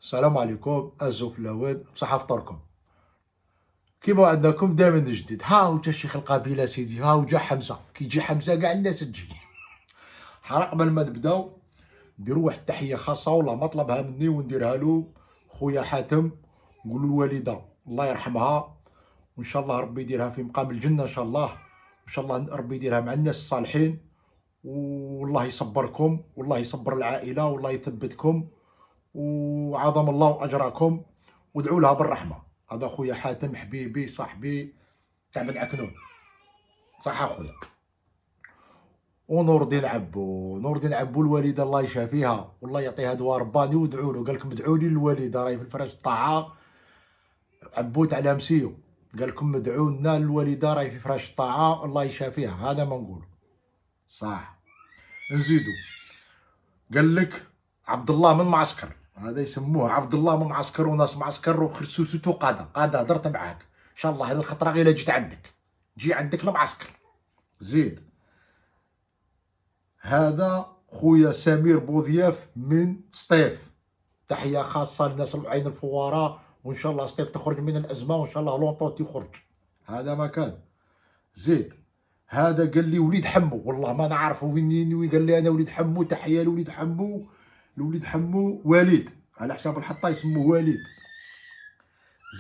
السلام عليكم الزوف الاول بصحة فطوركم. كيما عندكم دائما جديد. ها هو جا شيخ القبيله سيدي، ها هو جا حمزه. كي يجي حمزه كاع الناس تجي. حرا قبل ما نبداو نديروا واحد التحيه خاصه والله ما طلبها مني ونديرها له خويا حاتم. نقولوا الوالده الله يرحمها وان شاء الله ربي يديرها في مقام الجنه ان شاء الله، وان شاء الله ربي يديرها مع الناس الصالحين، والله يصبركم والله يصبر العائله والله يثبتكم وعظم الله اجركم وادعوا لها بالرحمه. هذا خويا حاتم حبيبي صاحبي تاع بن عكنون، صح اخويا. ونور الدين عبو، نور الدين عبو الوالده الله يشافيها والله يعطيها دواء رباني، وادعوا له. قال لكم ادعوا لي للوالده راهي في الفراش الطاعه. عبو تاع لامسيو قال لكم ادعوا لنا للوالده راهي في فراش الطاعه الله يشافيها. هذا ما نقول صح. نزيدو قال لك عبد الله من معسكر، هذا يسموه عبد الله من معسكر وناس معسكر وخرسوسو قاده هضرت معاك ان شاء الله. هذه الخطره غير جيت عندك جي عندك المعسكر. زيد هذا خويا سمير بوضياف من سطيف، تحيه خاصه للناس العين الفواره، وان شاء الله سطيف تخرج من الازمه وان شاء الله لونطوط يخرج. هذا مكان. زيد هذا قال لي وليد حمو، والله ما نعرفه وين قال لي انا وليد حمو. تحيه لوليد حمو، لوليد حمو وليد على حساب الحطه يسموه وليد.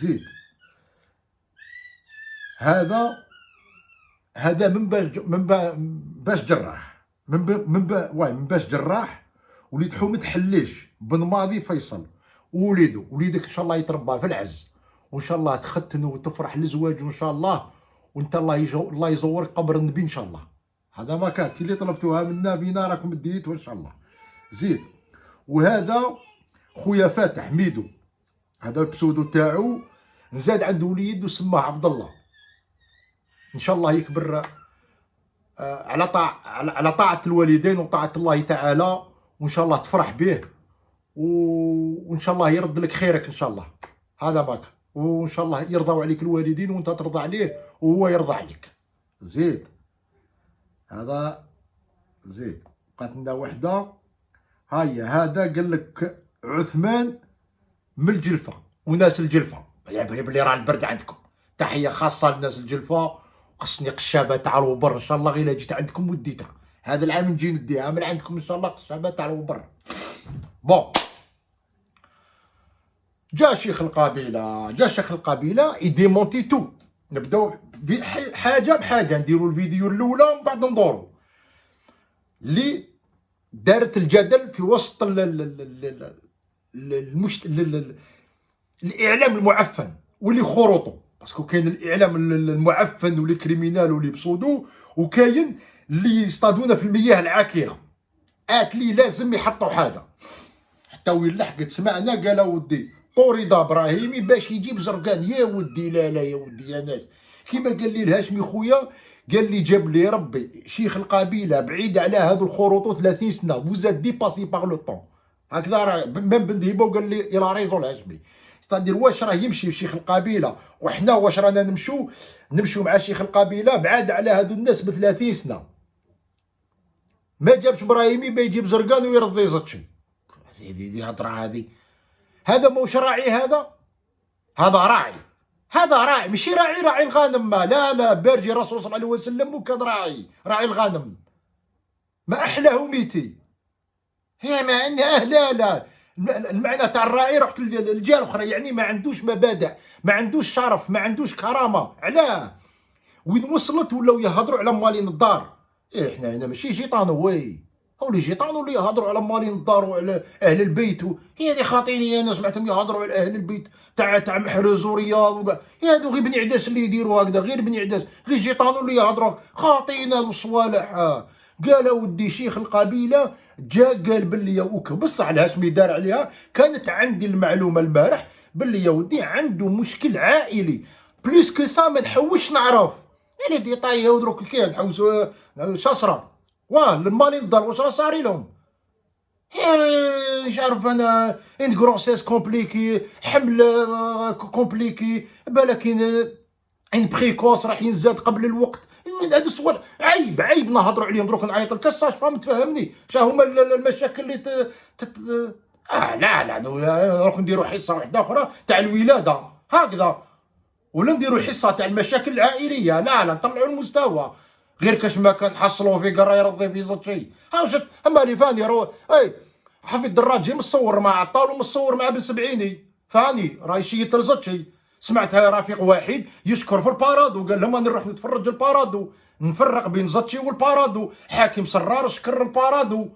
زيد هذا من باش جراح، من باش جراح وليد حمد حليش بن ماضي فيصل، وليدك ان شاء الله يتربى في العز، وان شاء الله تختنوا وتفرح لزواج وان شاء الله، وانت الله يزورك قبر النبي ان شاء الله. هذا ما كان كي اللي طلبتوها منا بينا راكم ديتوا ان شاء الله. زيد وهذا خويا فاتح ميدو، هذا البسودو تاعو. نزاد عنده وليد وسماه عبد الله، ان شاء الله يكبر على طاعه الوالدين وطاعه الله تعالى، وان شاء الله تفرح به وان شاء الله يرد لك خيرك ان شاء الله. هذا ماك، وان شاء الله يرضوا عليك الوالدين وانت ترضى عليه وهو يرضى عليك. زيد هذا زيد بقات لنا وحده. هيا هذا قال لك عثمان من الجلفه وناس الجلفه، بلي راه البرد عندكم. تحيه خاصه للناس الجلفه، قصني قشابه تاع الوبر ان شاء الله غير جيت عندكم وديتها. هذا العام نجي نديها من عندكم ان شاء الله قشابه تاع الوبر. بون جا شيخ القبيله يديمونتي تو. نبداو حاجه بحاجه، نديروا الفيديو الاولى ومن بعد ندوروا اللي دارت الجدل في وسط الاعلام المعفن واللي خرطوا، باسكو كاين الاعلام المعفن واللي كريمينال واللي بصودو، وكاين اللي يصطادونا في المياه العاكره. لي لازم يحطوا حاجه. حتى وين لحقت سمعنا قال ودي طوريدا ابراهيمي باش يجيب زرقان. يا ودي لا يا ودي يا ناس، كيما قال لي الهاشمي خويا، قال لي جاب لي ربي شيخ القبيله بعيد على هذو الخروط 30 سنه وزاد ديباسي باغ لو طون. هكذا راه من بن دهيبه وقال لي الى ريزو الهاشمي. ستادير واش راه يمشي شيخ القبيله وحنا واش رانا نمشوا مع شيخ القبيله بعاد على هذو الناس ب 30 سنه. ما جابش ابراهيمي بيجيب زرقان ويرضي زتشي. هذه هضره هذه. هذا موش راعي، هذا راعي ماشي راعي الغنم. ما لا بارجي الرسول صلى الله عليه وسلم وكان راعي الغنم. ما احلاه ميتي. هي ما عندها لا المعنى تاع الراعي. رحت للجهه الاخرى، يعني ما عندوش مبادئ، ما عندوش شرف، ما عندوش كرامه. علاه وين وصلت ولاو يهضروا على مالين الدار. احنا هنا ماشي جيطانو، هولي جيطانو اللي يهضروا على مالين الدار وعلى اهل البيت هي اللي خاطيني انا سمعتهم يهضروا على اهل البيت تاع محرز ورياض هادو غير بني عداس اللي يديروا هكذا، غير بني عداس، غير جيطانو اللي يهضروا خاطينا الصوالح. قال ودي شيخ القبيله جا قال باللي يا اوكا بصح الهاشمي دار عليها. كانت عندي المعلومه البارح باللي يا ودي عنده مشكل عائلي بليس كو سا، ما نحوش نعرف يعني ديطاي ودروك كي نحوسوا شصره. المالين الدار واش راه صاري لهم؟ مش عارف انا ان غروسيس كومبليكي، حمل كومبليكي، بالك ان بريكوس راح ينزاد قبل الوقت. هادو الصوالح عيب نهضروا عليهم. دروك نعيط لك الساج فام تفهمني شا هما المشاكل اللي لا لا نروح نديروا حصه واحده اخرى تاع الولاده هكذا، ولا نديروا حصه تاع المشاكل العائليه. لا لا نطلعوا المستوى، غير كاش ما كنحصلوا في قرا يرضي في زوج شي. اما لي فاني اي حفيظ الدراجي مصور مع عطال ومصور مع بن سبعيني، فاني راهي شي ترزتشي. سمعتها رفيق واحد يشكر في البارادو، قال لهم انا نروح نتفرج البارادو، نفرق بين زاتشي والبارادو. حاكم سرار شكر البارادو.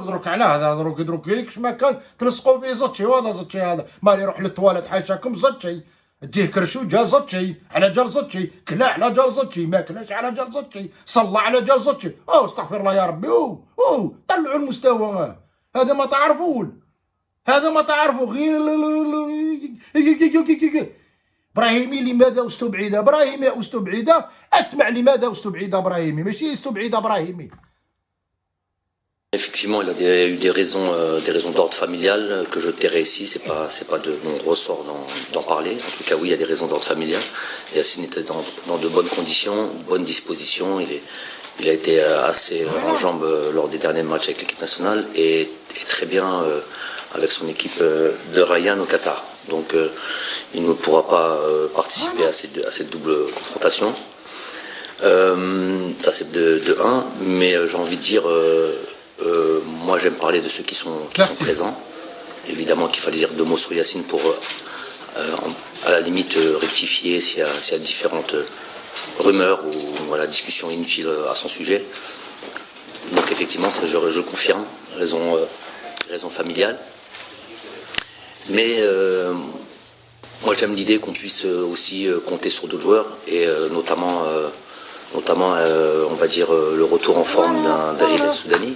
دروك على هذا دروك كيش ما كان تلصقوا فيه زاتشي، وهذا زاتشي هذا مالي يروح للتواليت حاشاكم زاتشي. تجيه كرشو جا زاتشي على جال زاتشي، كلا على جال زاتشي، ما كلاش على جال زاتشي، صلى على جال زاتشي. استغفر الله يا ربي. طلعوا المستوى. هذا ما تعرفون، هذا ما تعرفوا غير ابراهيمي. لماذا استبعد ابراهيمي؟ استبعد، اسمع لماذا استبعد ابراهيمي، ماشي استبعد ابراهيمي. Effectivement, il a eu des raisons d'ordre familial que je tairai ici. C'est pas de mon ressort d'en parler. En tout cas, oui, il y a des raisons d'ordre familial. Yacine était dans de bonnes conditions, de bonnes dispositions. Il a été assez en jambes lors des derniers matchs avec l'équipe nationale et très bien avec son équipe de Ryan au Qatar. Donc, il ne pourra pas participer à cette double confrontation. Ça, c'est de 1. Mais j'ai envie de dire... moi j'aime parler de ceux qui sont présents. Évidemment qu'il fallait dire 2 mots sur Yacine pour à la limite rectifier s'il y a différentes rumeurs ou voilà, discussions inutiles à son sujet. Donc effectivement ça, je confirme, raison familiale. Mais moi j'aime l'idée qu'on puisse aussi compter sur d'autres joueurs et notamment on va dire le retour en forme d'un Hilal Soudani.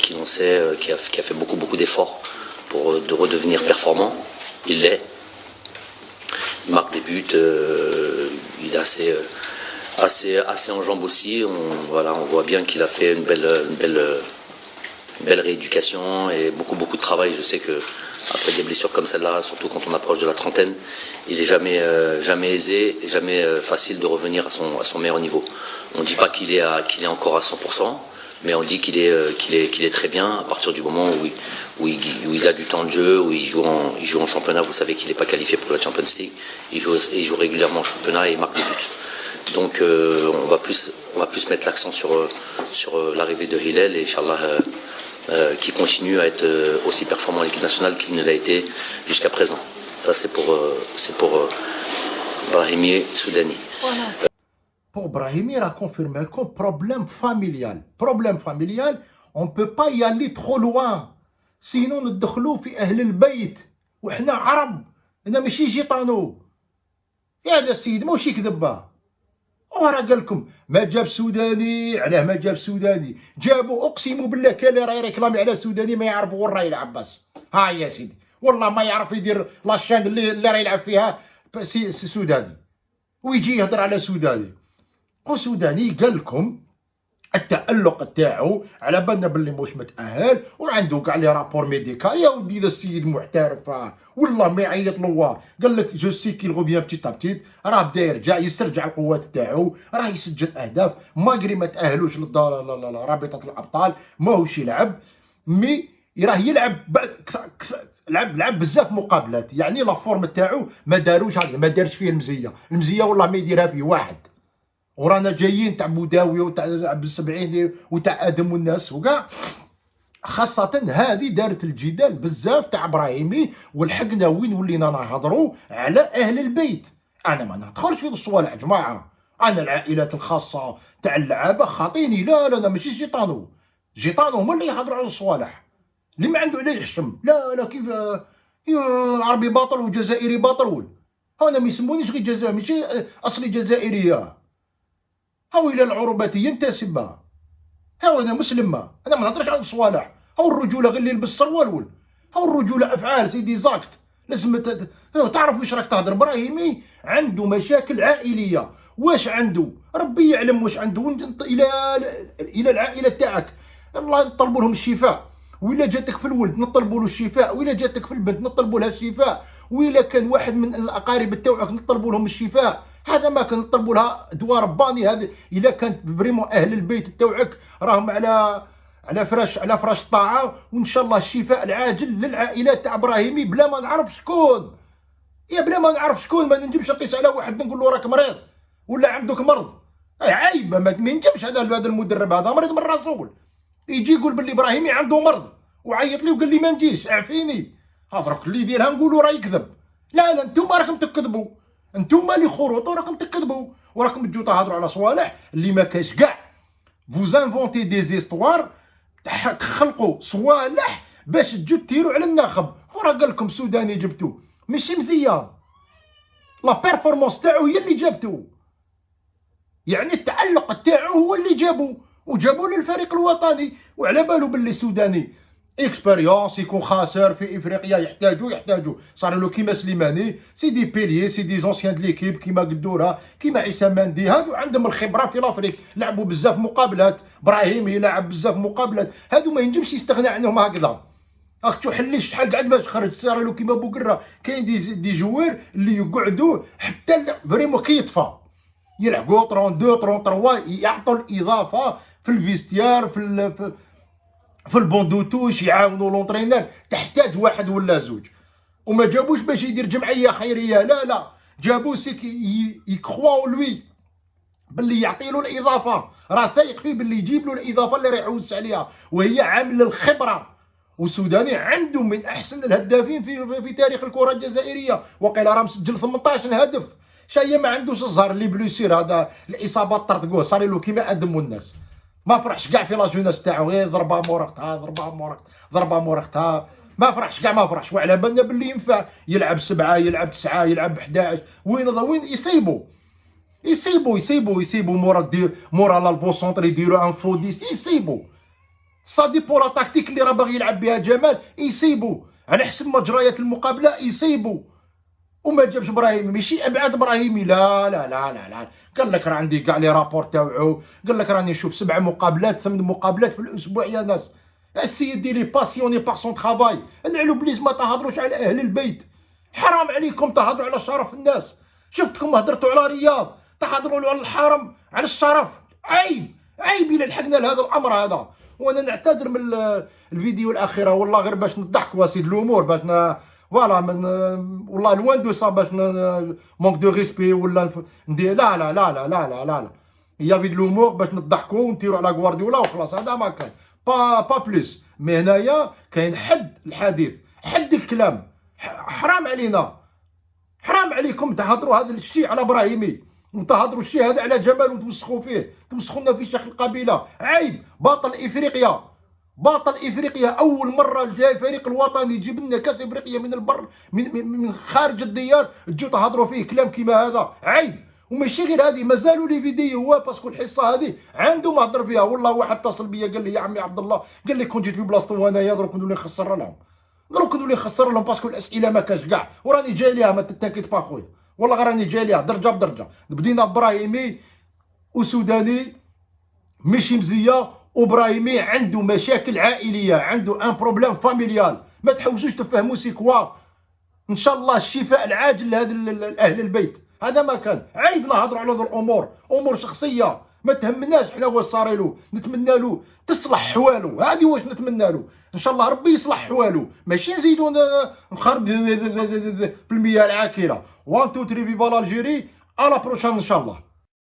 Qui l'on sait, qui a fait beaucoup d'efforts pour de redevenir performant. Il l'est. Il marque des buts. Il est assez en jambes aussi. On voit bien qu'il a fait une belle rééducation et beaucoup de travail. Je sais que après des blessures comme celle-là, surtout quand on approche de la trentaine, il est jamais aisé et jamais facile de revenir à son meilleur niveau. On ne dit pas qu'il est encore à 100%. Mais on dit qu'il est très bien à partir du moment où il a du temps de jeu, où il joue en championnat. Vous savez qu'il n'est pas qualifié pour la Champions League. Il joue régulièrement en championnat et il marque des buts. Donc on va plus mettre l'accent sur l'arrivée de Hilal et Inch'Allah qui continue à être aussi performant à l'équipe nationale qu'il ne l'a été jusqu'à présent. Ça c'est pour Brahimi Soudani. Voilà. Pour Brahimi, a confirmé le problème familial. Problème familial, on ne peut pas y aller trop loin. Sinon, nous ندخلوا في أهل البيت. وإحنا عرب. أنا ماشي جيطانو. يا هذا السيد ماشي كذبة. وراه قال لكم ما جاب سوداني، علاه ما جاب سوداني؟ جابوا أقسم بالله كان اللي راه يريكلامي على سوداني ما يعرف وين راه يلعب بس. ها يا سيدي. والله ما يعرف يدير لاشين اللي راه يلعب فيها سوداني. ويجي يهضر على سوداني. وسوداني قال لكم التألق تاعو على بالنا باللي موش متأهل وعنده كاع لي رابور ميديكال. يا ودي ذا السيد محترف والله ما يعيط له. قال لك جو سي كي غوفيان بتيت ابتيت راه بدا يرجع يسترجع القوات تاعو، راه يسجل اهداف ماغري ما تأهلوش لرابطة الابطال ماهوش يلعب. مي راه يلعب لعب بزاف مقابلات، يعني لا فورم تاعو ما دارش فيه المزيه والله ما يديرها فيه واحد. ورانا جايين تاع بوداوي وتاع بن سبعيني وتاع ادم والناس وكاع. خاصة هذه دارت الجدال بزاف تاع ابراهيمي والحقنا وين ولينا نهضروا على اهل البيت. انا ما ندخلش في الصوالح جماعة. انا العائلات الخاصة تاع اللعابة خاطيني. لا انا ماشي جيطانو هما اللي يهضروا على الصوالح اللي ما عنده عليه يحشم. لا كيف عربي باطل وجزائري باطل. انا ما يسمونيش غير جزائري، ماشي اصلي جزائرية. هاو الى العروبات ينتسب. هاو انا مسلمة، انا ما نهضرش على الصوالح. هاو الرجولة غير اللي يلبس سروال. هاو الرجولة افعال سيدي زاكت. لازم تعرف واش راك تهضر. ابراهيمي عنده مشاكل عائلية. واش عنده ربي يعلم واش عنده. الى العائلة تاعك الله نطلبوا لهم الشفاء، وإلا جاتك في الولد نطلبوا له الشفاء، وإلا جاتك في البنت نطلبوا لها الشفاء، وإلا كان واحد من الاقارب تاعك نطلبوا لهم الشفاء. هذا ما كنطلبوا لها دواء رباني. هذا الا كانت فريمون اهل البيت تاعك راهم على فراش الطاعه، وان شاء الله الشفاء العاجل للعائلات تاع ابراهيمي بلا ما نعرف شكون. بلا ما نعرف شكون، ما نجمش نقيس على واحد نقول له راك مريض ولا عندك مرض. عيب، ما ينجمش هذا المدرب هذا مريض من الرسول يجي يقول باللي ابراهيمي عنده مرض وعيط لي وقال لي ما نجيش. اعفيني، هافرك اللي يديرها نقولوا راه يكذب. لا انتم راكم تكذبوا، انتم اللي خروطوا راكم تكذبوا، وراكم تجوا تهضروا على صوالح اللي ما كاش كاع. فوز انفونتي دي زيستوار، تخلقوا صوالح باش تجوا تيروا على الناخب. وراه قال لكم سوداني جبتو ماشي مزيان، لا بيرفورمانس تاعو هي اللي جابتو، يعني التعلق تاعو هو اللي وجابوا للفريق الوطني. وعلى بالو باللي السوداني اكسبيريونس يكون خاسر في افريقيا، يحتاجوا صار له كيما سليماني، سي دي بيليي، سي دي زونسيان د ليكيب كيما قدوره، كيما عيسى مندي، هادو عندهم الخبره في لافريك، لعبوا بزاف مقابلات، ابراهيمي لعب بزاف مقابلات، هادو ما ينجمش يستغنى عنهم هكذا. راك تشوف حلي شحال قعد باش خرج، صار له كيما بوقره. كاين دي جوار اللي يقعدوا حتى فريمون كيطفى يلعبوا 32 33 يعطوا الاضافه في الفيستيار في البوندوتوش، يعاونوا لونطرينور. تحتاج واحد ولا زوج، وما جابوش باش يدير جمعيه خيريه، لا جابوه يكخواو لوي باللي يعطي له الاضافه، راه ثايق فيه باللي يجيب له الاضافه اللي راح يعوز عليها، وهي عامل الخبره. والسوداني عنده من احسن الهدافين في تاريخ الكره الجزائريه، وقيل راه مسجل 18 هدف. شايه ما عندوش الزهر اللي بلوسير هذا، الاصابات طردقوه، صار له كيما ادم الناس. ما فرحش كاع في لاجوناس تاعو، غير ضربه مورقتها، ما فرحش كاع، ما فرحش. وعلى بالنا باللي ينفع يلعب 7 يلعب 9 يلعب 11. وين يسيبوا مورا لالبو سونتر يديروا ان فو 10 يسيبوا. سا ديبو لا تاكتيك اللي راه باغي يلعب بها جمال، يسيبوا على حسب مجريات المقابله، يسيبوا. وما جابش ابراهيمي، ماشي ابعاد ابراهيمي، لا قال لك راه عندي كاع لي رابور تاوعو، قال لك راني نشوف 7 مقابلات 8 مقابلات في الاسبوع يا ناس. السيد ديري باسيوني بار سون ترافاي. نعلو بليز ما تهضروش على اهل البيت، حرام عليكم تهضروا على شرف الناس. شفتكم هضرتوا على رياض، تهضروا على الحرم، على الشرف. عيب الى لحقنا لهذا الامر هذا. وانا نعتذر من الفيديو الاخيره والله غير باش نضحكوا سيد الامور، باش فوالا من والله لوان دو سا باش مونك دو ريسبي ولا ندير لا هي في الامور باش نضحكوا ونطيروا على غوارديولا وخلاص. هذا ما كان با بلوس. مي هنايا كاين حد الحديث، حد الكلام. حرام علينا، حرام عليكم تهضروا هذا الشيء على ابراهيمي، وتهضروا الشيء هذا على جمال وتوسخوا فيه، توسخوا لنا في شيخ القبيله. عيب. بطل افريقيا اول مره جاي الفريق الوطني يجيب لنا كاس افريقيا من البر، من خارج الديار، تجوا تهضروا فيه كلام كيما هذا. عيب. وماشي غير هذه، مازالوا لي فيديو هو باسكو الحصه هذه عنده ما هضر فيها. والله واحد اتصل بيا قال لي يا عمي عبد الله، قال لي كون جيت في بلاصتو انايا دروك نولي نخسر لهم، باسكو الاسئله ما كاش كاع، وراني جاي ليها ما تتاكد با خويا، والله غير راني جاي ليها درجه بدرجه. بدينا ابراهيمي وسوداني ماشي مزيه، وابراهيمي عنده مشاكل عائليه، عنده ان بروبليم فاميليال، ما تحوسوش تفهموا سي كوا. ان شاء الله الشفاء العاجل لهذا اهل البيت. هذا ما كان. عيب نهضروا على هذه الامور، امور شخصيه ما تهمناش. حنا واش صار له، نتمنى له تصلح حواله، هذه واش نتمنى له. ان شاء الله ربي يصلح حواله، ماشي نزيدو نخرب في المياه العاكره. 1 2 3 فيفا الجيري، على بروشان ان شاء الله.